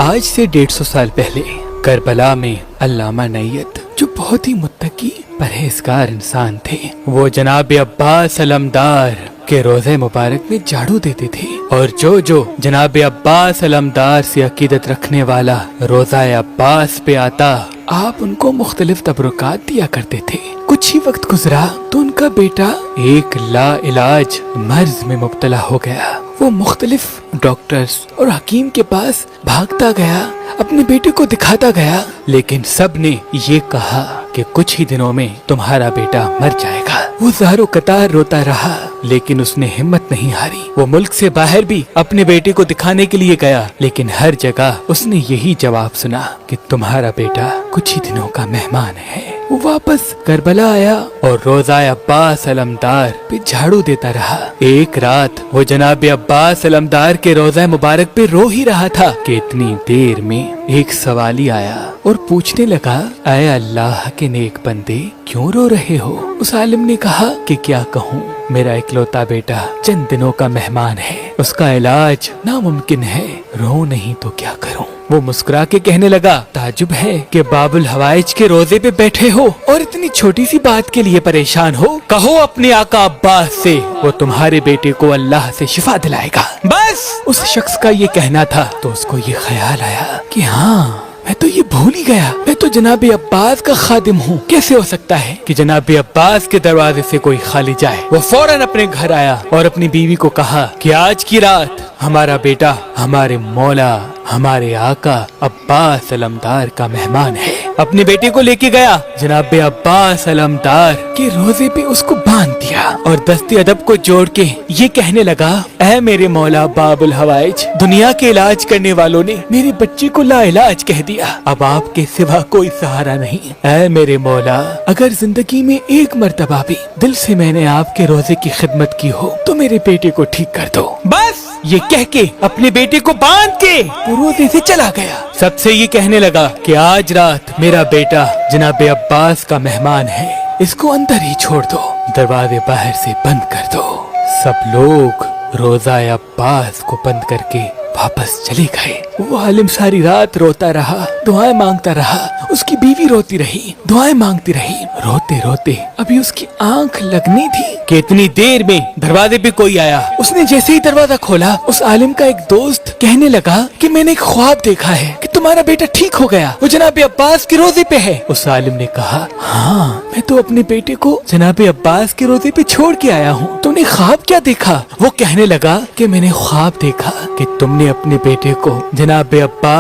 آج سے 150 سال پہلے کربلا میں علامہ نیت جو بہت ہی متقی پرہیزگار انسان تھے، وہ جناب عباس علمدار کے روزے مبارک میں جھاڑو دیتے تھے، اور جو جناب عباس علمدار سے عقیدت رکھنے والا روزہ عباس پہ آتا، آپ ان کو مختلف تبرکات دیا کرتے تھے۔ کچھ ہی وقت گزرا تو ان کا بیٹا ایک لا علاج مرض میں مبتلا ہو گیا۔ وہ مختلف ڈاکٹرز اور حکیم کے پاس بھاگتا گیا، اپنے بیٹے کو دکھاتا گیا، لیکن سب نے یہ کہا کہ کچھ ہی دنوں میں تمہارا بیٹا مر جائے گا۔ وہ زار و قطار روتا رہا، لیکن اس نے ہمت نہیں ہاری۔ وہ ملک سے باہر بھی اپنے بیٹے کو دکھانے کے لیے گیا، لیکن ہر جگہ اس نے یہی جواب سنا کہ تمہارا بیٹا کچھ ہی دنوں کا مہمان ہے۔ وہ واپس کربلا آیا اور روزہ عباس علمدار پہ جھاڑو دیتا رہا۔ ایک رات وہ جناب عباس علمدار کے روزہ مبارک پہ رو ہی رہا تھا کہ اتنی دیر میں ایک سوالی آیا اور پوچھنے لگا، اے اللہ کے نیک بندے، کیوں رو رہے ہو؟ اس عالم نے کہا کہ کیا کہوں، میرا اکلوتا بیٹا چند دنوں کا مہمان ہے، اس کا علاج ناممکن ہے، رو نہیں تو کیا کروں؟ وہ مسکرا کے کہنے لگا، تعجب ہے کہ باب الحوائج کے روزے پہ بیٹھے ہو اور اتنی چھوٹی سی بات کے لیے پریشان ہو۔ کہو اپنے آقا عباس سے، وہ تمہارے بیٹے کو اللہ سے شفا دلائے گا۔ بس اس شخص کا یہ کہنا تھا تو اس کو یہ خیال آیا کہ ہاں، میں تو یہ بھول ہی گیا، میں تو جناب عباس کا خادم ہوں، کیسے ہو سکتا ہے کہ جناب عباس کے دروازے سے کوئی خالی جائے؟ وہ فوراً اپنے گھر آیا اور اپنی بیوی کو کہا کہ آج کی رات ہمارا بیٹا ہمارے مولا، ہمارے آقا عباس علمدار کا مہمان ہے۔ اپنے بیٹے کو لے کے گیا، جناب عباس علمدار کے روزے پہ اس کو باندھ دیا اور دست ادب کو جوڑ کے یہ کہنے لگا، اے میرے مولا باب الحوائج، دنیا کے علاج کرنے والوں نے میرے بچے کو لا علاج کہہ دیا، اب آپ کے سوا کوئی سہارا نہیں۔ اے میرے مولا، اگر زندگی میں ایک مرتبہ بھی دل سے میں نے آپ کے روزے کی خدمت کی ہو تو میرے بیٹے کو ٹھیک کر دو۔ بس یہ کہہ کے اپنے بیٹے کو باندھ کے روزے سے چلا گیا۔ سب سے یہ کہنے لگا کہ آج رات میرا بیٹا جناب عباس کا مہمان ہے، اس کو اندر ہی چھوڑ دو، دروازے باہر سے بند کر دو۔ سب لوگ روزہ عباس کو بند کر کے واپس چلے گئے۔ وہ عالم ساری رات روتا رہا، دعائیں مانگتا رہا، اس کی بیوی روتی رہی، دعائیں مانگتی رہی۔ روتے روتے ابھی اس کی آنکھ لگنی تھی کہ اتنی دیر میں دروازے پہ کوئی آیا۔ اس نے جیسے ہی دروازہ کھولا، اس عالم کا ایک دوست کہنے لگا کہ میں نے ایک خواب دیکھا ہے کہ تمہارا بیٹا ٹھیک ہو گیا، وہ جناب عباس کے روزے پہ ہے۔ اس عالم نے کہا، ہاں، میں تو اپنے بیٹے کو جناب عباس کے روزے پہ چھوڑ کے آیا ہوں، تم نے خواب کیا دیکھا؟ وہ کہنے لگا کہ میں نے خواب دیکھا کہ تم نے اپنے بیٹے کو جناب عباس